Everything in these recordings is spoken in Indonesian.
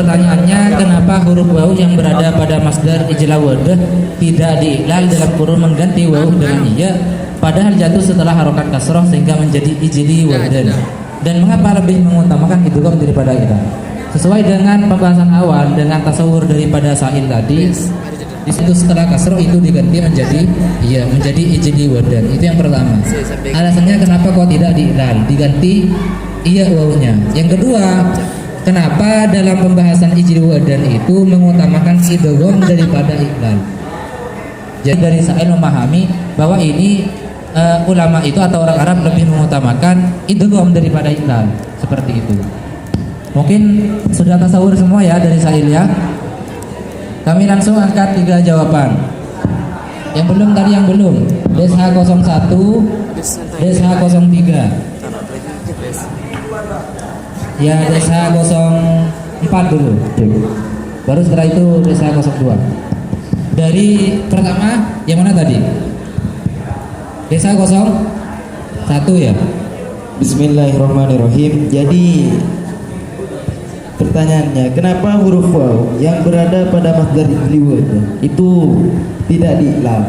pertanyaannya, kenapa huruf waw yang berada pada masdar ijla wadah tidak diiklal dalam kurung mengganti waw dengan iya, padahal jatuh setelah harokat kasroh sehingga menjadi ijli wadan? Dan mengapa lebih mengutamakan idgham daripada iklal? Sesuai dengan pembahasan awal dengan tasawur daripada sa'il tadi, di situ setelah kasroh itu diganti menjadi iya, menjadi ijli wadan. Itu yang pertama. Alasannya kenapa kok tidak diiklal, diganti iya wawunya. Yang kedua, kenapa dalam pembahasan ijli wadan itu mengutamakan idgham daripada iklal? Jadi dari sa'il memahami bahwa ini ulama itu atau orang Arab lebih mengutamakan idgham daripada iklal, seperti itu. Mungkin sudah tasawur semua ya dari sa'il ya. Kami langsung angkat 3 jawaban. Yang belum tadi, yang belum. Des H01, Des H03. Ya, Des H04 dulu. Baru setelah itu Des H02. Dari pertama yang mana tadi? Des H01 ya. Bismillahirrahmanirrahim. Jadi pertanyaannya, kenapa huruf waw yang berada pada masdar ijli wadah itu tidak diiklal?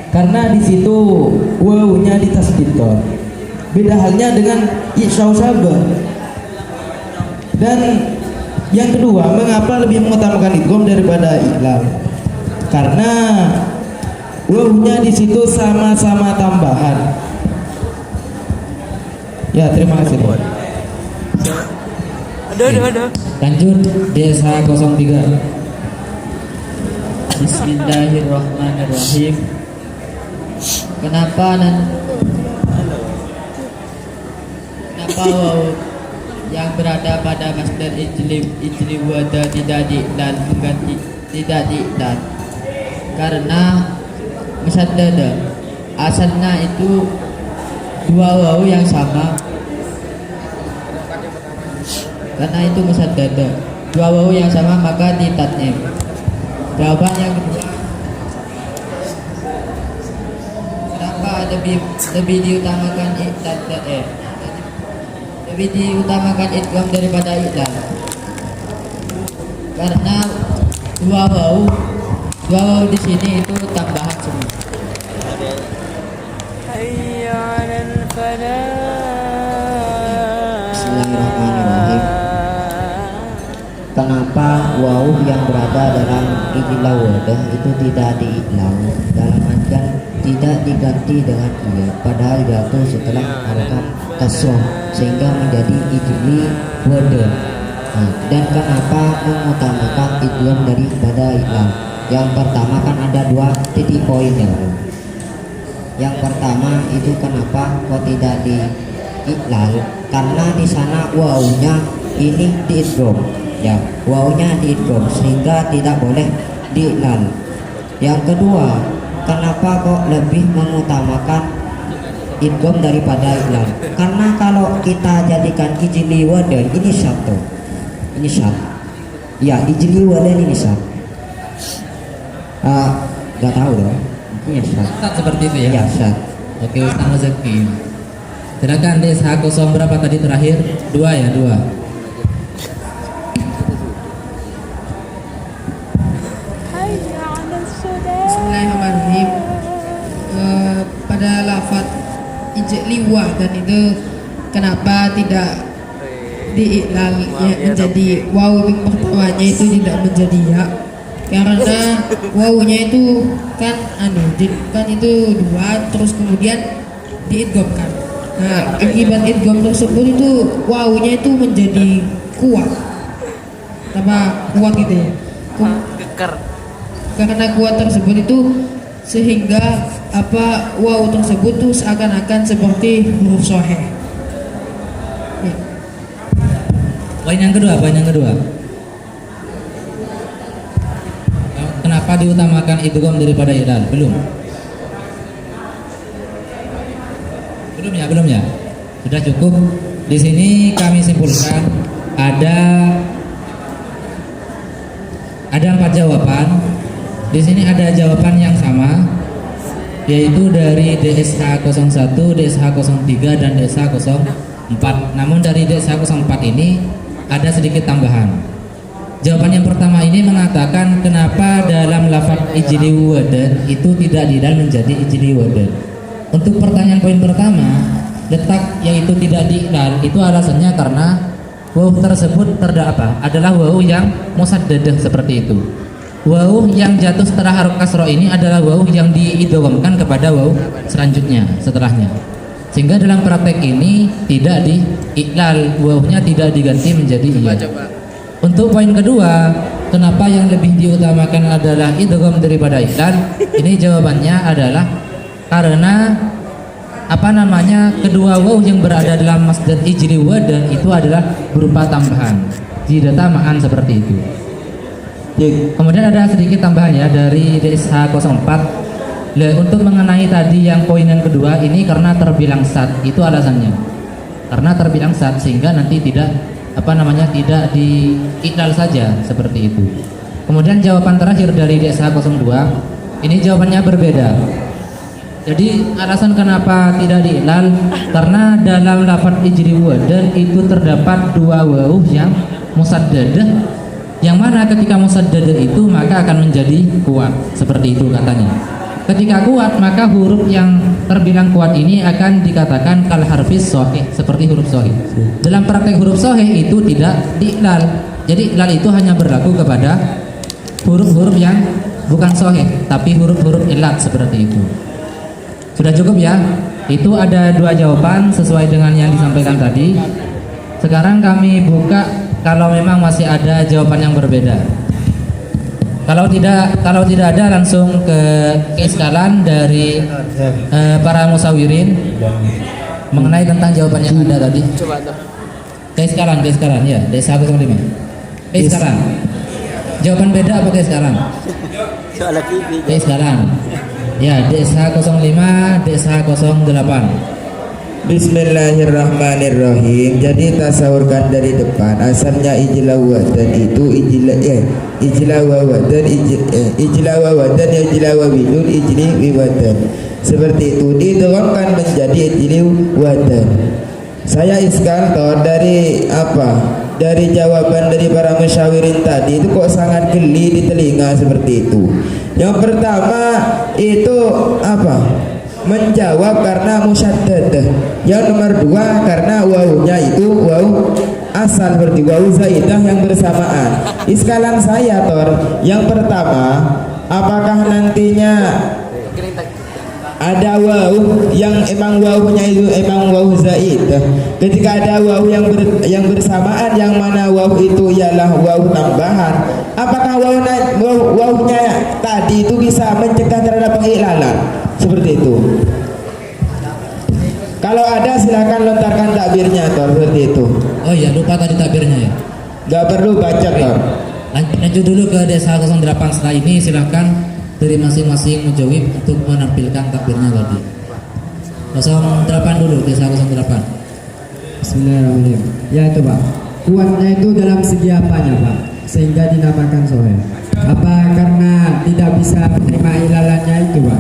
Karena di situ wawnya ditasdidkan. Beda halnya dengan isyau sabah. Dan yang kedua, mengapa lebih mengutamakan idgham daripada iklal? Karena wawnya di situ sama-sama tambahan. Ya, terima kasih. Ada. Lanjut Desa 03. Bismillahirrahmanirrahim. Kenapa waw yang berada pada masdar ijli wadah tidak diiklal mengganti tidak diiklal? Karena musaddada asalnya itu dua waw yang sama. Karena itu musaddada dua waw yang sama maka ditatnyim. Jawaban yang kedua, kenapa lebih diutamakan lebih diutamakan idgham daripada iklal? Karena dua waw di sini itu tambahan semua. Hayya 'alal falah. Bismillahirrahmanirrahim. Kenapa waw yang berada dalam ijla wadah itu tidak diiklal dalam artian tidak diganti dengan iya, padahal jatuh setelah harokat kasroh sehingga menjadi ijli wadah? Dan kenapa mengutamakan idgham daripada iklal? Yang pertama kan ada 2 titik poinnya. Yang pertama itu kenapa kok tidak diiklal? Karena di sana wawnya ini diidgham. Ya, wawnya diidgham sehingga tidak boleh diiklal. Yang kedua, kenapa kok lebih mengutamakan idgham daripada iklal? Karena kalau kita jadikan ijli wadah ini satu, ini satu. Ya, ijli wadah ini satu. Gak tahu dong. Ini satu. Seperti itu ya. Ya, satu. Oke, Ustaz Mazaki. Silakan Des H0 berapa tadi terakhir? 2 ya, 2. Bismillahirrahmanirrahim. Pada lafaz ijli wadah itu kenapa tidak diiklal ya, menjadi waw yang pertamanya itu tidak menjadi ya? Karena wawnya itu kan itu 2 terus kemudian diidghamkan. Nah, akibat idgham tersebut itu wawnya itu menjadi kuat. Kuat gitu ya. Karena kuat tersebut itu sehingga waw tersebut tuh seakan-akan seperti huruf shahih. Ya. Poin yang kedua. Kenapa diutamakan idgham daripada iklal? Belum ya. Sudah cukup. Di sini kami simpulkan ada 4 jawaban. Di sini ada jawaban yang sama, yaitu dari DSH01, DSH03 dan DSH04. Namun dari DSH04 ini ada sedikit tambahan. Jawaban yang pertama ini mengatakan kenapa dalam lafaz ijli wadan itu tidak diidal menjadi ijli wadan. Untuk pertanyaan poin pertama, letak yaitu tidak diidal itu alasannya karena waw tersebut adalah waw yang musaddadah seperti itu. Waw yang jatuh setelah harokat kasroh ini adalah waw yang diidghamkan kepada waw selanjutnya setelahnya. Sehingga dalam praktek ini tidak diiklal, wawnya tidak diganti menjadi iya. Untuk poin kedua, kenapa yang lebih diutamakan adalah idgham daripada iklal? Ini jawabannya adalah karena kedua waw yang berada dalam masdar ijli wadan itu adalah berupa tambahan, tidak tamaan seperti itu. Kemudian ada sedikit tambahan ya dari DSH 04. Untuk mengenai tadi yang poin yang kedua ini karena terbilang sat, itu alasannya. Karena terbilang sat sehingga nanti tidak tidak diiklal saja seperti itu. Kemudian jawaban terakhir dari DSH 02 ini jawabannya berbeda. Jadi alasan kenapa tidak diiklal karena dalam lafaz ijli wadan itu terdapat dua waw yang musaddadah, yang mana ketika musaddadah itu maka akan menjadi kuat seperti itu katanya. Ketika kuat maka huruf yang terbilang kuat ini akan dikatakan kal harfis shahih, seperti huruf shahih. Dalam praktek huruf shahih itu tidak diiklal. Jadi iklal itu hanya berlaku kepada huruf-huruf yang bukan shahih tapi huruf-huruf ilat seperti itu. Sudah cukup ya? Itu ada dua jawaban sesuai dengan yang disampaikan tadi. Sekarang kami buka kalau memang masih ada jawaban yang berbeda. Kalau tidak ada langsung ke keiskalan dari para musawirin mengenai tentang jawaban yang ada tadi. Coba tuh. Keiskalan ya, DSH 05. Keiskalan. Jawaban beda apa keiskalan? Soal TV. Keiskalan. Ya, DSH 05, DSH 08. Bismillahirrahmanirrahim. Jadi tasawurkan dari depan. Asalnya ijla wadan itu ijla wadan ijla wawidun ijli wadan. Seperti itu didorongkan menjadi ijli wadan. Saya iskantor dari dari jawaban dari para musyawirin tadi itu kok sangat geli di telinga seperti itu. Yang pertama itu menjawab karena musyaddadah. Yang nomor dua karena wawunya itu waw asal seperti waw zaidah yang bersamaan. Iskalan saya yang pertama, apakah nantinya ada waw yang emang wawunya itu emang waw zaidah? Ketika ada waw yang bersamaan yang mana waw itu ialah waw tambahan, apakah wawnya tadi itu bisa mencegah terhadap pengiklalan? Seperti itu. Kalau ada silakan lontarkan takbirnya seperti itu. Oh iya, lupa tadi takbirnya ya. Gak perlu baca Lanjut dulu ke DSH 08. Setelah ini silakan dari masing-masing mujawib untuk menampilkan takbirnya tadi. 08 dulu, DSH 08. Bismillahirrahmanirrahim. Ya itu Pak. Kuatnya itu dalam segi apanya Pak? Sehingga dinamakan sahih. Apa karena tidak bisa menerima ilalannya itu Pak?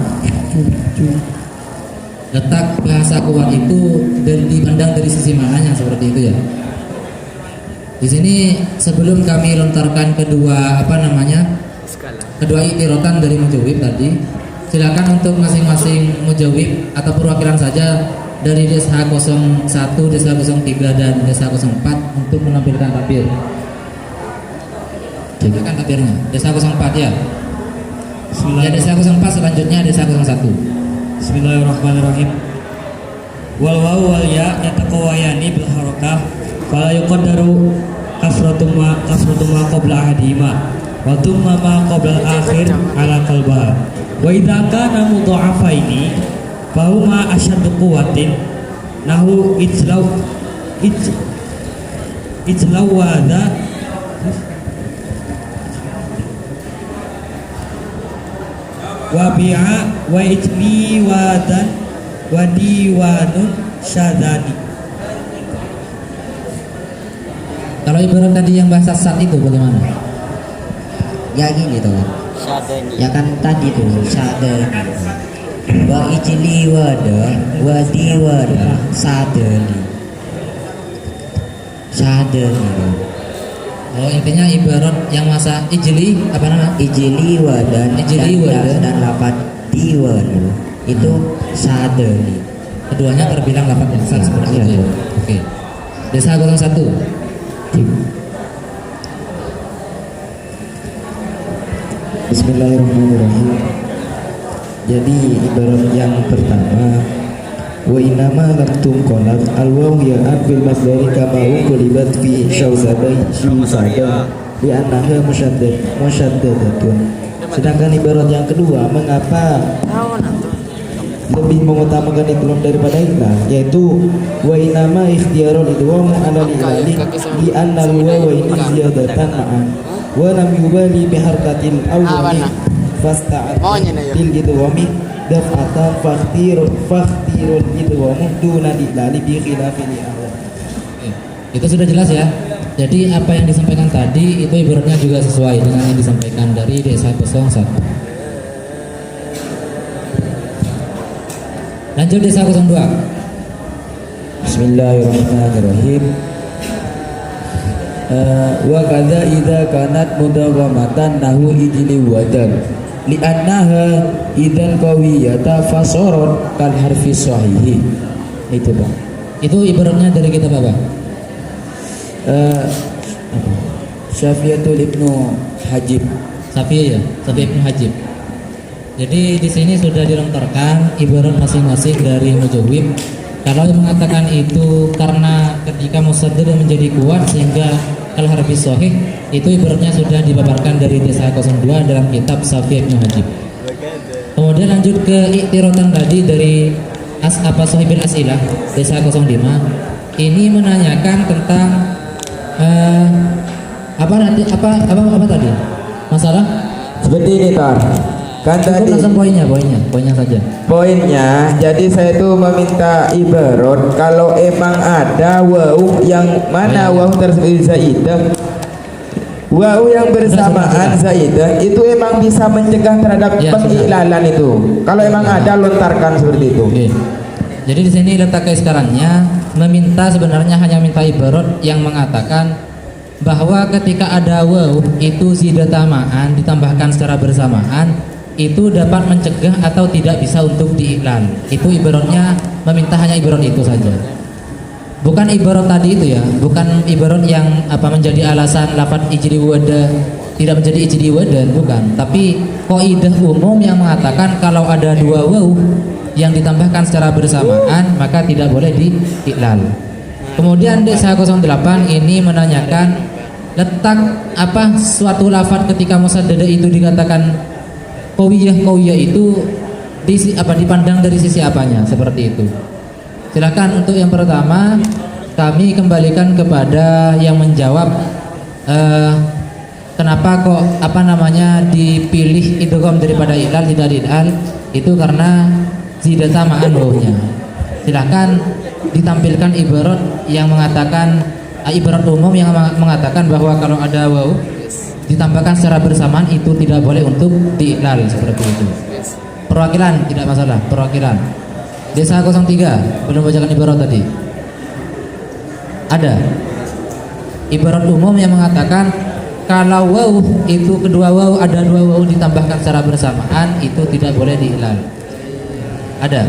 Letak bahasa kuat itu dipandang dari sisi mananya seperti itu ya. Di sini sebelum kami lontarkan kedua kedua itirotan dari mujawib tadi, silakan untuk masing-masing mujawib atau perwakilan saja dari DSH 01, DSH 03 dan DSH 04 untuk menampilkan takbir. Silakan takbirnya. DSH 04 ya. Ya, DSH 04 selanjutnya DSH 01. Bismillahirrahmanirrahim. Wal waw wal ya yataqawayani bil harakah fala yuqaddaru kasratu ma qabla ahadihima wa thumma ma qabla al-akhir ala qalbaha wa idza kana mudha'afaini fa huma ashaddu quwwatin nahu ijlawada wabi'a wa itmi wadan wa diwanun syadani. Kalau ibarat tadi yang bahasa sat itu bagaimana? Ya gini tuh. Ya kan tadi tuh syadani. Wa ijli wada wa diwada sadani. sadar gitu. Oh, intinya ibarat yang masa ijli apa nama? Ijili wa dan Ijli wa dan lapat diwa gitu. Itu sadar nih. Keduanya terbilang lafaz yang sah seperti Iya. itu ya. Oke. Desa 01. Bismillahirrahmanirrahim. Jadi ibarat yang pertama, wa inama lam tunqalab al-waw ya'at fil masdari kama uqulibat fi syausabai syusada li annaha musyaddadatun. Sedangkan ibarat yang kedua, mengapa lebih mengutamakan idgham daripada ikhlas, yaitu wa inama ikhtiyarul idgham ala al-ilali li anna al-wawa ini ziyadatan ma'an wa lam yubali bi harkatil awwali fasta'at bil idghami daf'atan fakhtirul idgham duna ilali bi khilafil awwal. Itu sudah jelas ya. Jadi apa yang disampaikan tadi itu ibaratnya juga sesuai dengan yang disampaikan dari Desa 01. Lanjut Desa 02. Bismillahirrahmanirrahim. Wa kadza idza kanat mudawamatan nahu ijli wadan li annaha idzal qawiyata fasarat kal harfi sahihi. Itu Bang. Itu ibaratnya dari kitab apa? Syafiatul Ibnu Hajib. Safi ya, Safi Ibnu Hajib. Jadi di sini sudah dilontarkan ibarat masing-masing dari mujawib. Kalau yang mengatakan itu karena ketika musaddad menjadi kuat sehingga kal harfi sahih, itu ibaratnya sudah dipaparkan dari Desa 02 dalam kitab Safi Ibnu Hajib. Kemudian lanjut ke iktiratan tadi dari Sahibil As'ilah Desa 05. Ini menanyakan tentang apa tadi? Masalah? Seperti ini Tar. Kan Cukup tadi langsung poinnya saja. poinnya, jadi saya tuh meminta ibarat kalau emang ada waw yang mana waw tersebut zaidah, waw yang bersamaan zaidah itu emang bisa mencegah terhadap Ya, pengilalan itu. Kalau emang ada lontarkan seperti itu. Oke. Jadi di sini letak keiskarannya meminta sebenarnya hanya minta ibarat yang mengatakan bahwa ketika ada waw itu zidatamaan ditambahkan secara bersamaan itu dapat mencegah atau tidak bisa untuk diiklal. Itu ibaratnya meminta hanya ibarat itu saja. Bukan ibarat tadi itu ya, bukan ibarat yang menjadi alasan lafaz ijri wada tidak menjadi ijri wada, bukan. Tapi kaidah umum yang mengatakan kalau ada dua waw yang ditambahkan secara bersamaan maka tidak boleh diiklal. Kemudian Desa 08 ini menanyakan letak suatu lafaz ketika musaddada itu dikatakan Kawiyah itu dipandang dari sisi apanya, seperti itu. Silakan untuk yang pertama kami kembalikan kepada yang menjawab kenapa kok dipilih idgham daripada iklal tidak diiklal, itu karena zidata ma'an wawnya. Silakan ditampilkan ibarat yang mengatakan ibarat umum yang mengatakan bahwa kalau ada waw ditambahkan secara bersamaan itu tidak boleh untuk diiklal, seperti itu. Perwakilan tidak masalah, perwakilan. Desa 03 belum bacakan ibarat tadi. Ada ibarat umum yang mengatakan kalau waw itu kedua waw ada dua waw ditambahkan secara bersamaan itu tidak boleh diiklal. Ada?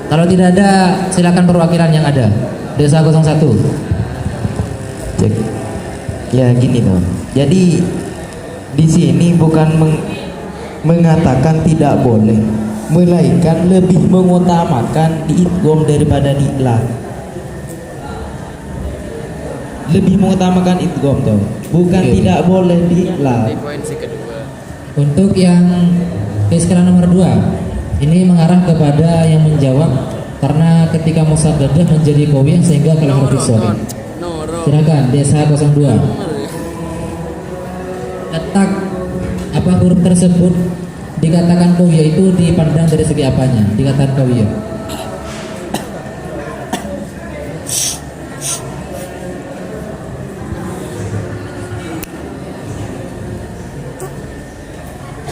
Kalau tidak ada silakan perwakilan yang ada. Desa 01. Cek. Ya gini Bang. Jadi di sini bukan mengatakan tidak boleh, melainkan lebih mengutamakan diidgham daripada diiklal. Lebih mengutamakan idgham tuh, bukan tidak boleh diiklal. Untuk yang keiskaran nomor 2 ini mengarah kepada yang menjawab karena ketika musaddadah menjadi qawiyah sehingga kalau harfi sahih. Silakan Desa 02. Letak huruf tersebut dikatakan qawiyah itu dipandang dari segi apanya? Dikatakan qawiyah.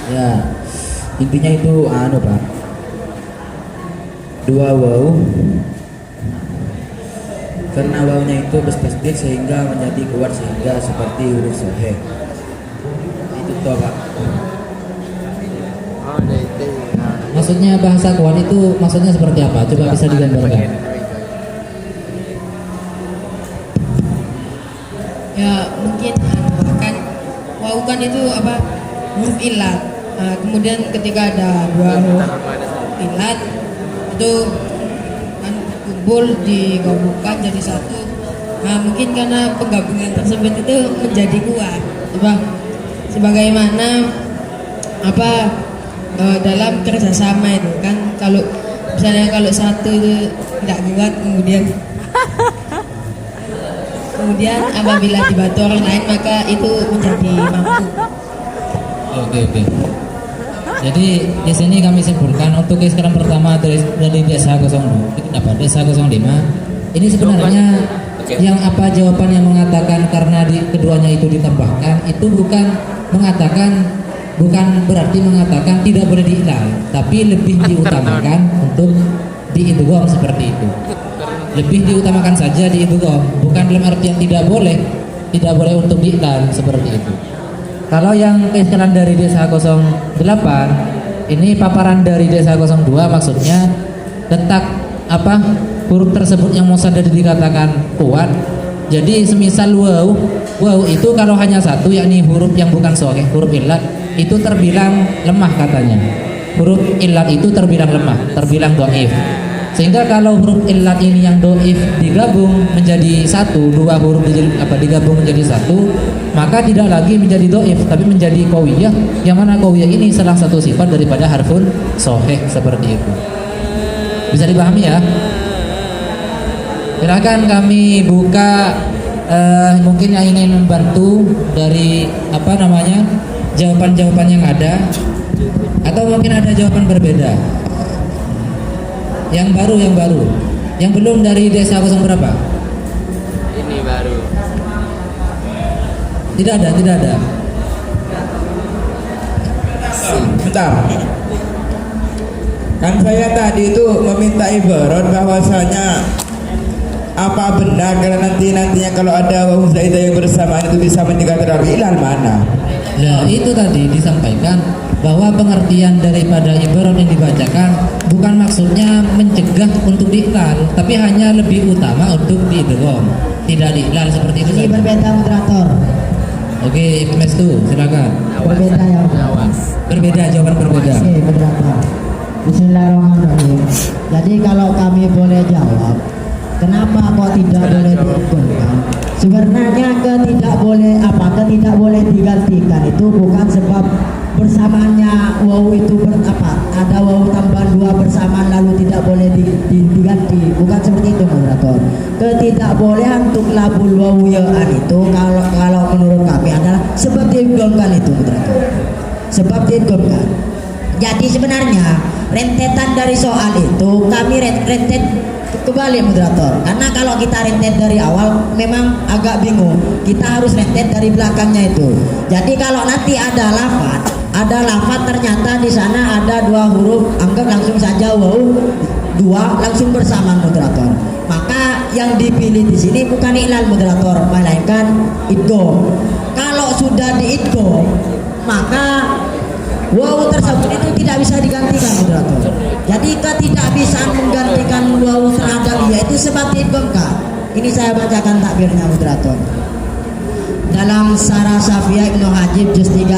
Ya, intinya itu Pak. Dua waw karena wawunya itu bertasdid sehingga menjadi kuat sehingga seperti huruf sahih. Itu toh Pak. Maksudnya bahasa kuat itu maksudnya seperti apa? Coba bisa digambarkan. Ya mungkin bahkan wau kan itu apa huruf ilat. Nah, kemudian ketika ada dua huruf ilat itu kan kumpul digabungkan jadi satu. Nah mungkin karena penggabungan tersebut itu menjadi kuat. Apa sebagaimana apa dalam kerjasama itu kan kalau misalnya kalau satu itu tidak kuat kemudian apabila dibantu orang lain maka itu menjadi mampu. Oke. Jadi di sini kami simpulkan untuk iskran pertama dari desa 02 itu dapat desa 05. Ini sebenarnya yang apa jawaban yang mengatakan karena di keduanya itu ditambahkan itu bukan berarti mengatakan tidak boleh diilal, tapi lebih diutamakan untuk diidgham seperti itu. Lebih diutamakan saja diidgham, bukan dalam artian tidak boleh untuk diilal seperti itu. Kalau yang keistilahan dari desa 08 ini paparan dari desa 02 maksudnya letak apa huruf tersebut yang musadad dikatakan kuat. Jadi semisal waw itu kalau hanya satu yakni huruf yang bukan sahih, huruf illat itu terbilang lemah katanya. Huruf illat itu terbilang lemah, terbilang dhaif. Sehingga kalau huruf illat ini yang dhaif digabung menjadi satu, dua huruf digabung menjadi satu, maka tidak lagi menjadi dhaif tapi menjadi qawiyah, yang mana qawiyah ini salah satu sifat daripada harfun sahih seperti itu. Bisa dipahami ya? Silakan kami buka mungkin yang ingin membantu dari jawaban-jawaban yang ada, atau mungkin ada jawaban berbeda yang baru yang belum dari desa 0 berapa? Ini baru. Tidak ada. Bentar. Kan saya tadi itu meminta ibarat bahwasanya apa benar karena nantinya kalau ada wawu zaidah yang bersamaan itu bisa mencegah terhadap ilal mana? Nah itu tadi disampaikan bahwa pengertian daripada ibarat yang dibacakan bukan maksudnya mencegah untuk diiklal, tapi hanya lebih utama untuk diidgham, tidak diiklal seperti itu. Ini saja. berbeda moderator. Oke, Mas tuh silakan. Berbeda ya moderator. Berbeda, jawaban berbeda. Oke moderator. Bismillahirrahmanirrahim. Jadi kalau kami boleh jawab, kenapa kok tidak boleh diidghamkan? Sebenarnya ketidak boleh digantikan itu bukan sebab bersamaannya wawu itu ada wawu tambahan dua bersamaan lalu tidak boleh diganti, bukan seperti itu moderator. Ketidakbolehan untuk labul wawu ya'an itu kalau menurut kami adalah sebab diidghamkan itu moderator. Sebab diidghamkan. Jadi sebenarnya rentetan dari soal itu kami rentet kembali moderator, karena kalau kita rentet dari awal memang agak bingung, kita harus rentet dari belakangnya itu. Jadi kalau nanti ada lafaz ternyata di sana ada dua huruf, anggap langsung saja wawu dua langsung bersamaan moderator, maka yang dipilih di sini bukan iklal moderator melainkan idgham. Kalau sudah diidgham maka wawu tersebut itu tidak bisa digantikan moderator. Jadi tidak bisa menggantikan wawu terhadap ia itu sebab diidghamkan. Ini saya bacakan takbirnya moderator. Dalam Sarah Safiyah Ibnu Hajib juz 3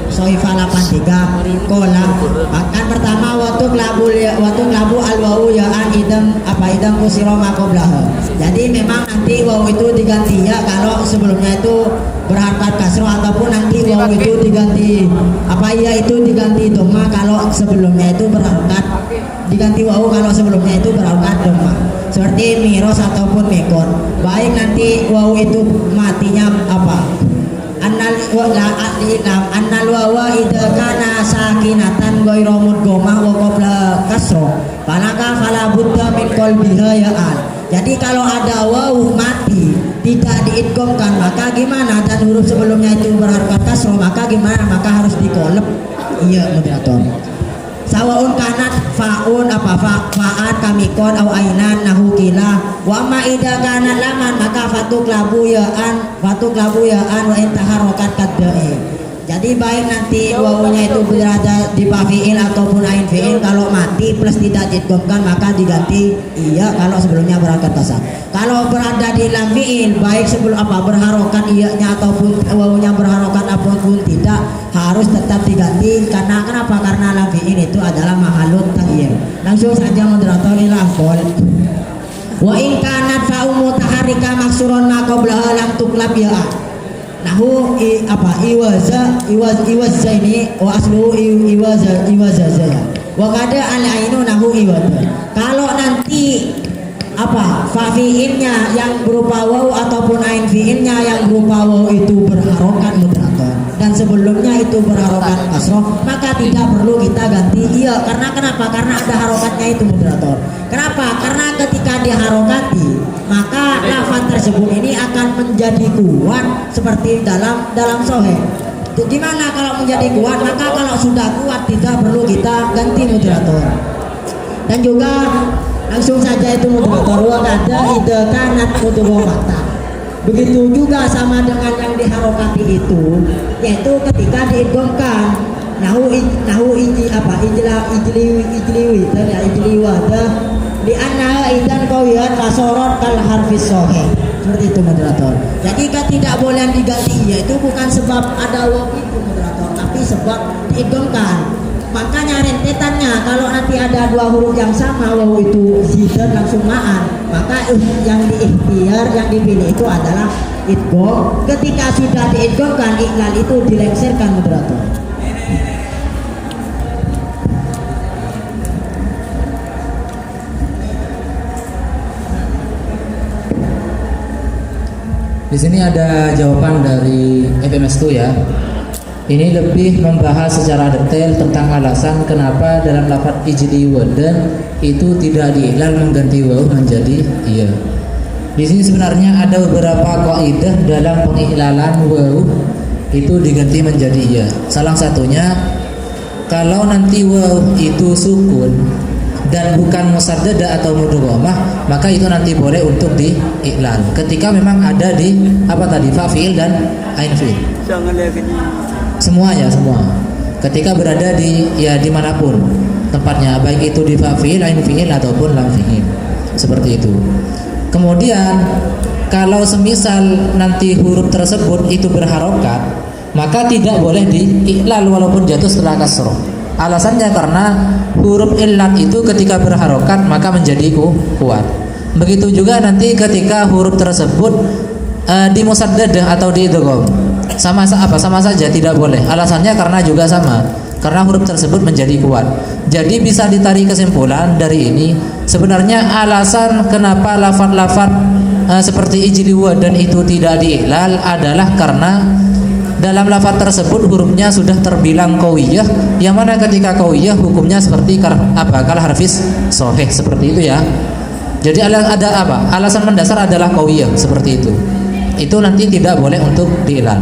Soifah 83 kola akan pertama waktu labu al wawu ya'an idam kusiro makoblah. Jadi memang nanti wawu itu diganti ya kalau sebelumnya itu berharkat kasroh, ataupun nanti wawu itu diganti diganti doma kalau sebelumnya itu berharkat, diganti wawu kalau sebelumnya itu berharkat doma, seperti miros ataupun mekon. Baik nanti wawu itu matinya annal wawa idza kana sakinatan ghairu mudghamah wa qabla kasroh fala budda min qalbiha ya'al. Jadi kalau ada wawu mati tidak diidghamkan maka gimana, dan huruf sebelumnya itu berharkat kasroh maka gimana, maka harus dikolep. Iya moderator. sawaun kanat faun fa'at kamikon au ainan nahu kila wa ma ida kanat laman maka fatuk labu yaan wa intaharokat kadai. Jadi baik nanti wawunya itu berada di fi'il ataupun ain fi'il, kalau mati plus tidak diidghamkan maka diganti iya kalau sebelumnya berharokat kasar. Kalau berada di lam fi'il baik sebelum berharokat iya-nya ataupun wawunya berharokat apapun tidak harus tetap diganti. Karena kenapa? Karena lam fi'il itu adalah mahalun taghyir. Langsung saja moderator ilah qol. Wa in kanat fa'u mutaharrika maksuron ma qablaha lam tuklab ya. Nahu iwaza ini wa aslu iwaza ya. Wa kada al ainu nahu iwaza. Kalau nanti fa fi'ilnya yang berupa waw ataupun ain fi'ilnya yang berupa waw itu berharokat moderator dan sebelumnya itu berharokat kasroh, maka tidak perlu kita ganti iya. Karena kenapa? Karena ada harokatnya itu moderator. Kenapa? Karena ketika diharokati maka lafaz tersebut ini akan menjadi kuat seperti dalam soheh. Gimana kalau menjadi kuat? Maka kalau sudah kuat tidak perlu kita ganti moderator. Dan juga langsung saja itu moderator wa kada ida kanat mudghomatan. Begitu juga sama dengan yang diharokati itu, yaitu ketika diidghamkan nahu ijliwada di anna idan qawiyat kasorot kal harfis soheh. Seperti itu moderator. Jadi tidak boleh diganti yaitu bukan sebab ada waw itu moderator, tapi sebab diidghamkan. Makanya rentetannya kalau nanti ada dua huruf yang sama waw itu zidan langsung ma'an, maka yang diikhtiar yang dipilih itu adalah idgham. Ketika sudah diidghamkan iklal itu dilengsarkan moderator. Di sini ada jawaban dari FMS2 ya. Ini lebih membahas secara detail tentang alasan kenapa dalam lafaz ijli wadan itu tidak diiklal mengganti waw menjadi iya. Di sini sebenarnya ada beberapa kaidah dalam pengiklalan waw itu diganti menjadi iya. Salah satunya kalau nanti waw itu sukun dan bukan musaddada atau mudghamah, maka itu nanti boleh untuk diiklal. Ketika memang ada di fa fi'il dan ain fi'il. Semuanya semua. Ketika berada di dimanapun tempatnya, baik itu di fa fi'il, ain fi'il ataupun lam fi'il. Seperti itu. Kemudian kalau semisal nanti huruf tersebut itu berharokat, maka tidak boleh diiklal walaupun jatuh setelah kasroh. Alasannya karena huruf illat itu ketika berharokat maka menjadi kuat. Begitu juga nanti ketika huruf tersebut di musaddadah atau di idgham. Sama saja tidak boleh. Alasannya karena juga sama. Karena huruf tersebut menjadi kuat. Jadi bisa ditarik kesimpulan dari ini, sebenarnya alasan kenapa lafaz-lafaz seperti ijli wadan itu tidak diiklal adalah karena dalam lafaz tersebut hurufnya sudah terbilang qawiyah, yang mana ketika qawiyah hukumnya seperti kal harfis soheh, seperti itu ya. Jadi ada alasan mendasar adalah qawiyah, seperti itu. Itu nanti tidak boleh untuk diiklal.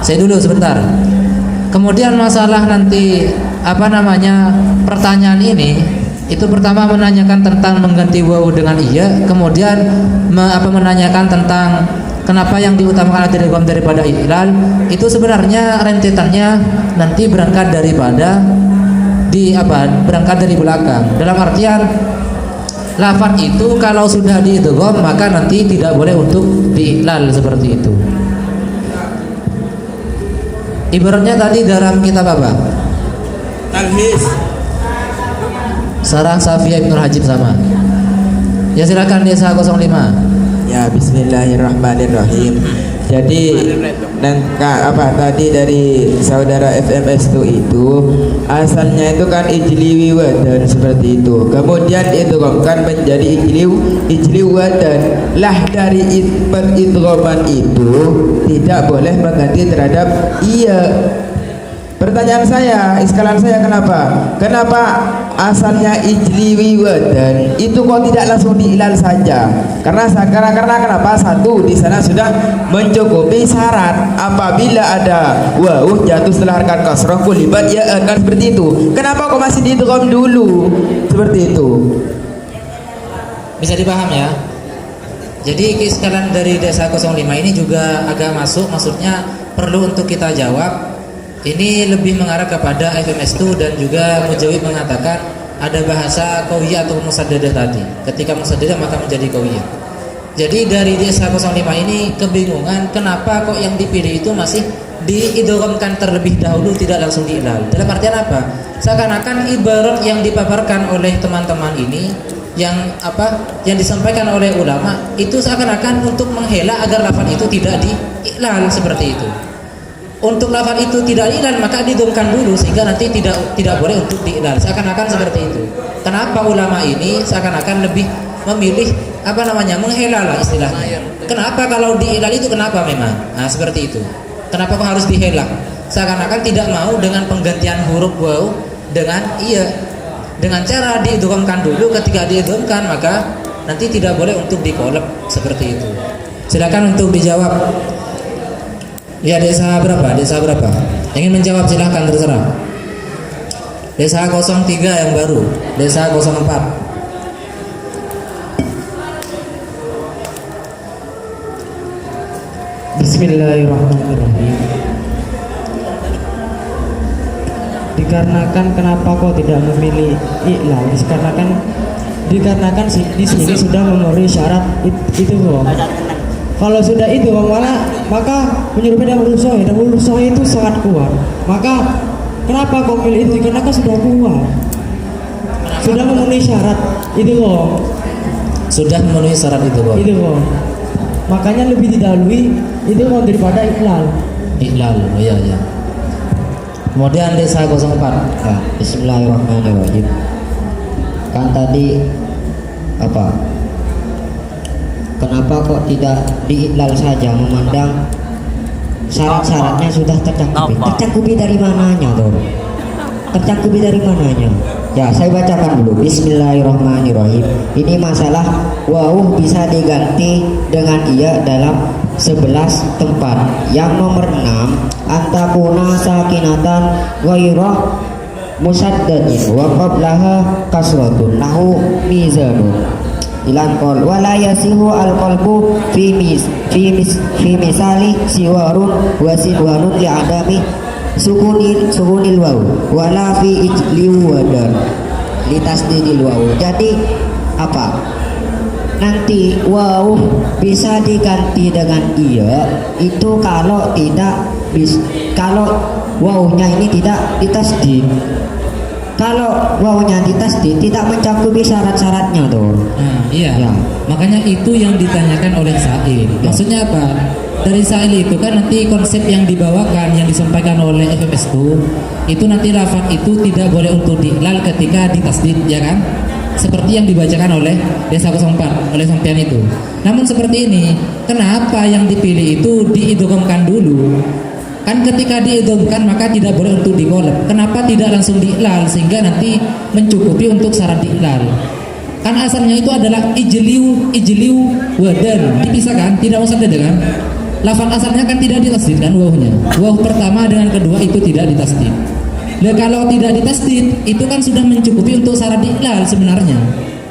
Saya dulu sebentar. Kemudian masalah nanti pertanyaan ini itu pertama menanyakan tentang mengganti waw dengan iya, kemudian menanyakan tentang kenapa yang diutamakan idgham daripada iklal. Itu sebenarnya rentetannya nanti berangkat dari belakang. Dalam artian lafaz itu kalau sudah diidgham maka nanti tidak boleh untuk diiklal, seperti itu. Ibaratnya tadi dalam kitab apa? Talhis. Sarah Safiyah Ibnul Hajib sama. Ya silakan Desa 05. Ya, bismillahirrahmanirrahim. Jadi tadi dari saudara FMS itu asalnya itu kan ijli wadan seperti itu. Kemudian idghamkan menjadi ijli wadan. Lah dari idghaman itu tidak boleh mengganti terhadap iya. Pertanyaan saya, iskalan saya kenapa? Kenapa asalnya ijliwi wadan itu kok tidak langsung diilal saja? Karena kenapa? Satu, di sana sudah mencukupi syarat. Apabila ada wawu jatuh setelah harkat kasroh kulibat ya akan seperti itu. Kenapa kok masih diidgham dulu? Seperti itu. Bisa dipaham ya? Jadi keiskalan dari desa 05 ini juga agak masuk, maksudnya perlu untuk kita jawab. Ini lebih mengarah kepada FMS2 dan juga Mujawib mengatakan ada bahasa qawiyah atau musaddadah tadi. Ketika musaddadah maka menjadi qawiyah. Jadi dari desa 05 ini kebingungan kenapa kok yang dipilih itu masih diidghamkan terlebih dahulu, tidak langsung diilal. Dalam artian apa? Seakan-akan ibarat yang dipaparkan oleh teman-teman ini yang disampaikan oleh ulama itu seakan-akan untuk menghela agar lafaz itu tidak diilal seperti itu. Untuk lafaz itu tidak diilal maka didhomkan dulu sehingga nanti tidak boleh untuk diilal. Seakan-akan seperti itu. Kenapa ulama ini seakan-akan lebih memilih menghela lah istilahnya. Kenapa kalau diilal itu kenapa memang? Nah, seperti itu. Kenapa kok harus dihela? Seakan-akan tidak mau dengan penggantian huruf waw dengan iya. Dengan cara diidghamkan dulu, ketika diidghamkan maka nanti tidak boleh untuk diqalab seperti itu. Silakan untuk dijawab. Ya, desa berapa? Desa berapa? Ingin menjawab silahkan, terserah. Desa 03 yang baru, desa 04. Bismillahirrahmanirrahim. Dikarenakan kenapa kok tidak memilih iklal? Dikarenakan di sini sudah memenuhi syarat itu loh. Kalau sudah itu maka menyerupai dahulu sohi itu sangat kuat. Maka kenapa kok pilih itu? Karena sudah kuat, sudah memenuhi syarat itu loh. Sudah memenuhi syarat itu loh. Itu loh. Makanya lebih didahului itu mau daripada iklal. Iklal, oh iya ya. Kemudian desa 04. Ya, bismillahirrahmanirrahim. Kan tadi kenapa kok tidak diiklal saja, memandang syarat-syaratnya sudah tercakupi? Tercakupi dari mananya tuh? Tercakupi dari mananya? Ya, saya bacakan dulu. Bismillahirrahmanirrahim. Ini masalah wawu bisa diganti dengan iya dalam 11 tempat. Yang nomor 6, antakuna sakinatan ghairah musaddadin wa qablaha kasratun nahu mizanun. Ilan qol wala yasihu al qalbu fi misali siwarun wa sidwanun li adami sukunil waw wala fi ijliu wadan li tasdidil waw. Jadi nanti waw bisa diganti dengan iya itu kalau wawnya ini tidak ditasdid. Kalau wawnya ditasdid tidak mencakupi syarat-syaratnya tuh. Nah, iya. Ya. Makanya itu yang ditanyakan oleh Sa'il. Maksudnya apa? Dari Sa'il itu kan nanti konsep yang dibawakan, yang disampaikan oleh FMS itu nanti lafaz itu tidak boleh untuk diiklal ketika ditasdid, ya kan? Seperti yang dibacakan oleh desa 04 oleh sampean itu. Namun seperti ini, kenapa yang dipilih itu diidghamkan dulu? Kan ketika diidghamkan maka tidak boleh untuk diqalab. Kenapa tidak langsung diiklal sehingga nanti mencukupi untuk syarat diiklal? Kan asalnya itu adalah ijliu wadan, dipisahkan, tidak usah dengan lafaz asalnya kan tidak ditasdid kan wawunya. Waw pertama dengan kedua itu tidak ditasdid. Lah kalau tidak ditasdid itu kan sudah mencukupi untuk syarat diiklal sebenarnya.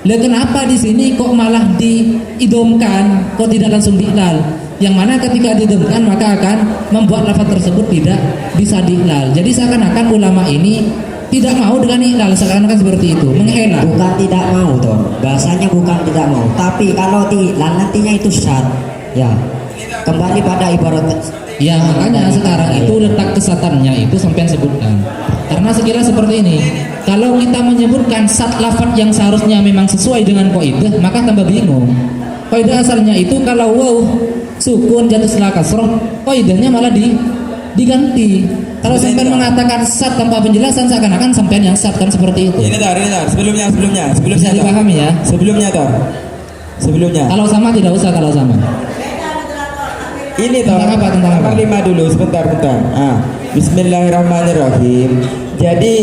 Lah kenapa di sini kok malah diidghamkan, kok tidak langsung diiklal? Yang mana ketika diidghamkan maka akan membuat lafaz tersebut tidak bisa diiklal. Jadi seakan-akan ulama ini tidak mau dengan iklal, seakan-akan seperti itu, menghela. Bukan tidak mau toh, bahasanya bukan tidak mau, tapi kalau diiklal nantinya itu syad. Ya, kembali pada ibarat. Ya makanya sekarang itu letak kesatannya itu sampai sebutkan. Karena sekira seperti ini, kalau kita menyebutkan sat lafaz yang seharusnya memang sesuai dengan kaidah, maka tambah bingung. Kaidah asalnya itu kalau waw sukun jatuh setelah kasroh, kaidahnya malah diganti. Kalau sampai mengatakan sat tanpa penjelasan, seakan-akan sampai yang sat kan seperti itu. Ini tar, sebelumnya Bisa dipahami ya? Sebelumnya. Kalau sama tidak usah kalau sama. Ini Gini toh. Tentang apa? Nomor 5 dulu, sebentar. Bismillahirrahmanirrahim. Jadi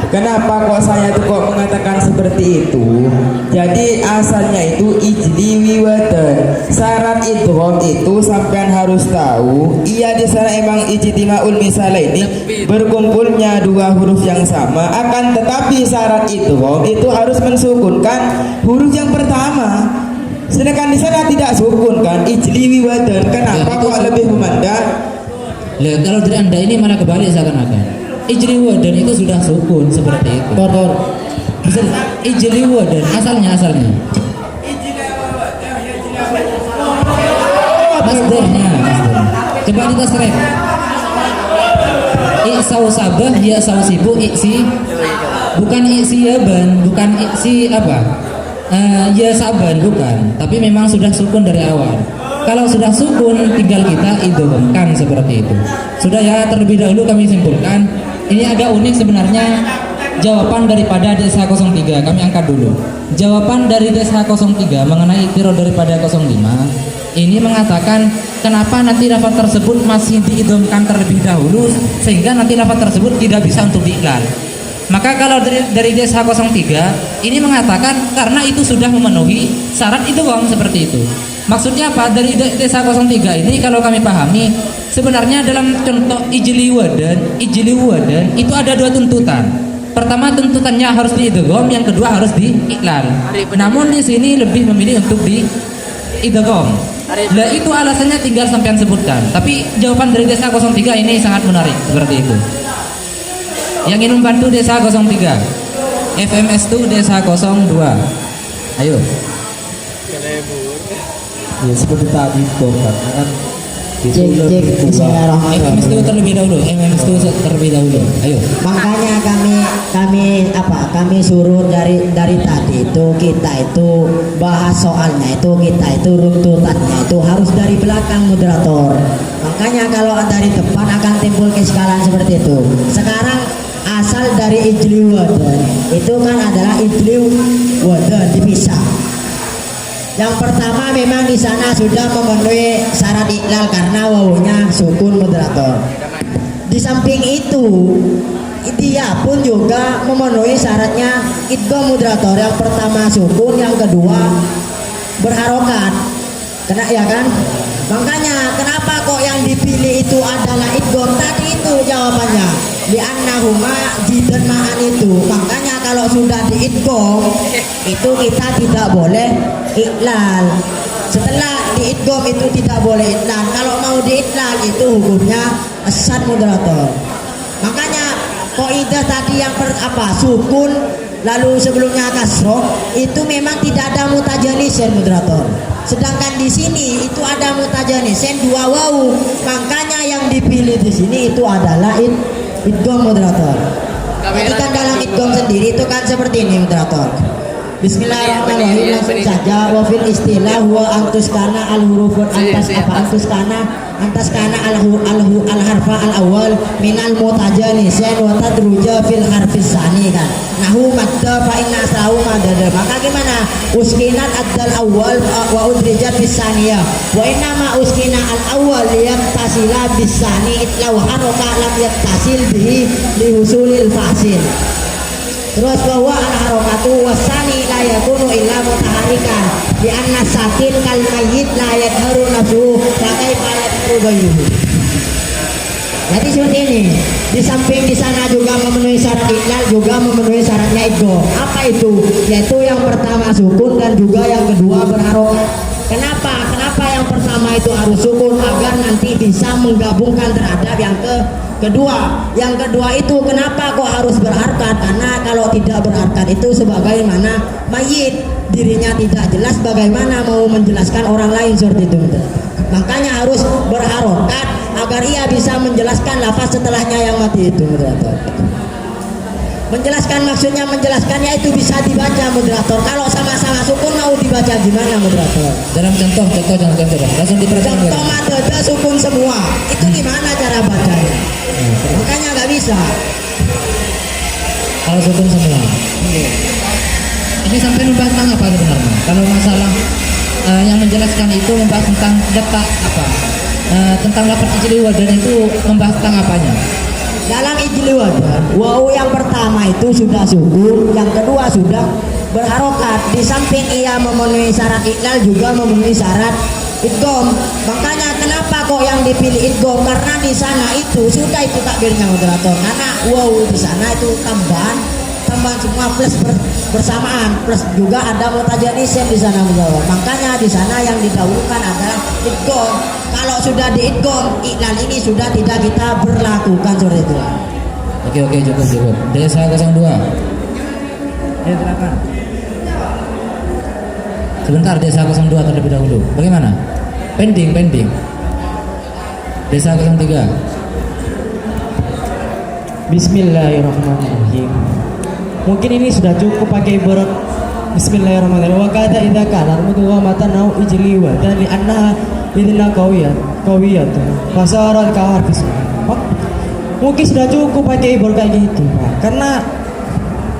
kenapa kok saya tuh kok mengatakan seperti itu? Jadi asalnya itu ijli wiwatan. Syarat idgham itu sampean harus tahu. Iya di sana emang ijtima'ul misalaini, berkumpulnya dua huruf yang sama. Akan tetapi syarat idgham itu harus mensukunkan huruf yang pertama. Sedangkan di sana tidak sukun kan, ijli wiwatan. Kenapa kok lebih memandang? Lihat kalau dari Anda ini malah kebalik seakan-akan. Ijli wadan itu sudah sukun seperti itu. Bisa ijli wadan asalnya. Masdarnya. Coba kita serep. I'sau sabah ya sausibu iksi. Bukan iksi yaban, bukan iksi apa? Ya saban bukan, tapi memang sudah sukun dari awal. Kalau sudah sukun tinggal kita idghamkan seperti itu. Sudah ya, terlebih dahulu kami simpulkan. Ini agak unik sebenarnya jawaban daripada DSH03. Kami angkat dulu. Jawaban dari DSH03 mengenai iktiro daripada 05 ini mengatakan kenapa nanti lafaz tersebut masih diidghamkan terlebih dahulu sehingga nanti lafaz tersebut tidak bisa untuk diiklal. Maka kalau dari DSH03 ini mengatakan karena itu sudah memenuhi syarat idgham seperti itu. Maksudnya apa? Dari DSH03 ini kalau kami pahami sebenarnya dalam contoh ijli wadan itu ada dua tuntutan. Pertama tuntutannya harus diidgham, yang kedua harus diiklal. Namun di sini lebih memilih untuk diidgham. Lah itu alasannya tinggal sampean sebutkan. Tapi jawaban dari DSH03 ini sangat menarik seperti itu. Yang ingin membantu DSH03 FMS2 DSH02. Ayo. Ya seperti tadi toh kan itu Cek lebih kuat. bismillahirrahmanirrahim. FMS2 terlebih dahulu. Ayo. Makanya kami suruh dari tadi itu kita itu bahas soalnya itu kita itu runtutannya itu harus dari belakang moderator. Makanya kalau dari depan akan timbul keskalahan seperti itu. Sekarang asal dari ijli wadan itu kan adalah ijli wadan dipisah. Yang pertama memang di sana sudah memenuhi syarat iklal karena wawunya sukun moderator. Di samping itu dia pun juga memenuhi syaratnya idgham moderator. Yang pertama sukun, yang kedua berharokat. Kena ya kan? Makanya kenapa kok yang dipilih itu adalah idgham? Tadi itu jawabannya. Li'annahuma jidan ma'an itu. Makanya kalau sudah diidgham itu kita tidak boleh iklal. Setelah diidgham itu tidak boleh iklal. Kalau mau diiklal itu hukumnya asad moderator. Makanya kaidah tadi yang sukun lalu sebelumnya kasroh itu memang tidak ada mutajanisen moderator. Sedangkan di sini itu ada mutajanisen dua wawu. Makanya yang dipilih di sini itu adalah idgham moderator. Jadi kan dalam idgham sendiri itu kan seperti ini moderator. Bismillahirrahmanirrahim, langsung saja. Wa fil istilah huwa antuskana al hurufun antaskana al harfa al awal minal mutajanisin wa tadruja fil harfis sani kan. Nahu madda fa inna asrahu madada. Maka gimana? Uskinat addal awal wa udrijat bis saniyah. Wa inna ma uskina al awal yaktasila bis sani itlaw haroka lam yaktasil bihi li husulil fasil. Terus bahwa al-harokatu wasani la yakunu illa mutaharikan di anna sakin kal mayyit la yadharu nafsuhu pakai payat rubayuhu. Jadi seperti ini. Di samping di sana juga memenuhi syarat iklal, juga memenuhi syaratnya idgham. Apa itu? Yaitu yang pertama sukun dan juga yang kedua berharokat. Kenapa? Kenapa yang pertama itu harus sukun agar nanti bisa menggabungkan terhadap yang kedua. Yang kedua itu kenapa kok harus berharkat? Karena kalau tidak berharkat itu sebagaimana mayit, dirinya tidak jelas, bagaimana mau menjelaskan orang lain seperti itu. Makanya harus berharokat agar ia bisa menjelaskan lafaz setelahnya yang mati itu moderator. Menjelaskan maksudnya menjelaskannya itu bisa dibaca moderator. Kalau sama-sama sukun mau dibaca gimana moderator? Dalam contoh langsung diperhatikan. Contoh madada sukun semua. Itu gimana cara bacanya? Makanya nggak bisa. Kalau sukun semua. Ini sampai membahas tentang apa sebenarnya? Kalau masalah yang menjelaskan itu membahas tentang letak apa? tentang lafaz ijli wadan itu membahas tentang apanya? Dalam ijli wadan, waw yang pertama itu sudah sukun, yang kedua sudah berharokat. Di samping ia memenuhi syarat iklal juga memenuhi syarat idgham. Makanya kenapa kok yang dipilih idgham? Karena di sana itu sudah itu takbirnya moderator. Karena waw di sana itu tambahan semua plus bersamaan, plus juga ada mutajanism di sana menjawab. Makanya di sana yang didahulukan adalah idgham. Kalau sudah di idgham, iklal ini sudah tidak kita berlakukan seperti itu. Oke, cukup. Desa 02. Ya, silakan. Sebentar, Desa 02 terlebih dahulu. Bagaimana? Pending. Desa 03. Bismillahirrahmanirrahim. Mungkin ini sudah cukup pakai ibarat Bismillahirrahmanirrahim. Wa kata idza kana mudghamatan au ijli wa dan li annaha idna qawiyat fasarat ka harfis. Mungkin sudah cukup pakai ibarat kayak gitu, Pak. Karena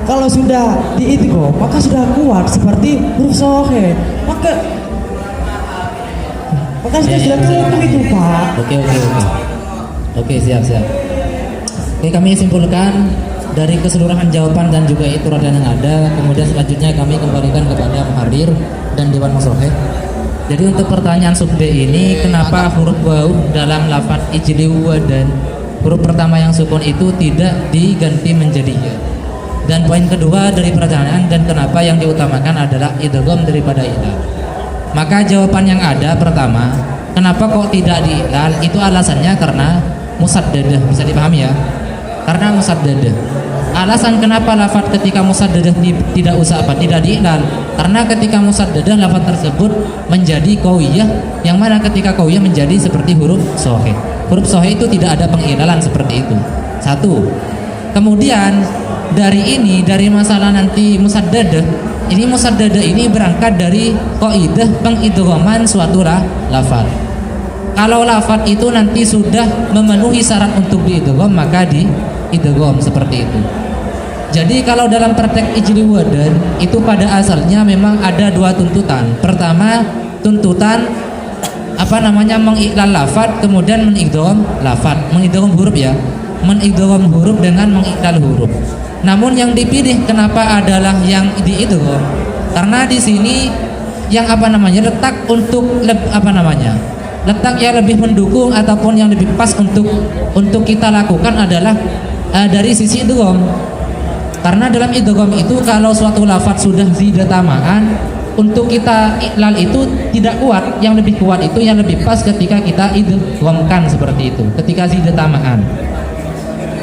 kalau sudah di idgham maka sudah kuat seperti huruf sahih. Maka sudah cukup itu, Pak. Oke, siap. Oke, kami simpulkan dari keseluruhan jawaban dan juga ituradan yang ada. Kemudian selanjutnya kami kembalikan kepada muharrir dan dewan masoheh. Jadi untuk pertanyaan sub B ini, kenapa huruf waw dalam lafaz ijli wadan huruf pertama yang sukun itu tidak diganti menjadi ya? Dan poin kedua dari pertanyaan, dan kenapa yang diutamakan adalah idgham daripada iklal? Maka jawaban yang ada pertama, kenapa kok tidak diiklal? Itu alasannya karena musaddadah, bisa dipahami ya? Karena musaddadah. Alasan kenapa lafaz ketika musaddadah tidak diiklal? Karena ketika musaddadah lafaz tersebut menjadi qawiyah, yang mana ketika qawiyah menjadi seperti huruf sahih. Huruf sahih itu tidak ada pengiklalan seperti itu. Satu. Kemudian dari masalah nanti musaddadah ini berangkat dari kaidah pengidghaman suatu lafaz. Kalau lafaz itu nanti sudah memenuhi syarat untuk diidgham, maka diidgham seperti itu. Jadi kalau dalam praktek ijli wadan itu pada asalnya memang ada dua tuntutan. Pertama, tuntutan mengiklal lafaz, kemudian menidgham lafaz, menidgham huruf ya. Menidgham huruf dengan mengiklal huruf. Namun yang dipilih kenapa adalah yang diidgham? Karena di sini yang letak untuk letak yang lebih mendukung ataupun yang lebih pas untuk kita lakukan adalah dari sisi idgham. Karena dalam idgham itu kalau suatu lafaz sudah zida tamaan, untuk kita iklal itu tidak kuat. Yang lebih kuat itu yang lebih pas ketika kita idghamkan seperti itu, ketika zida tamaan.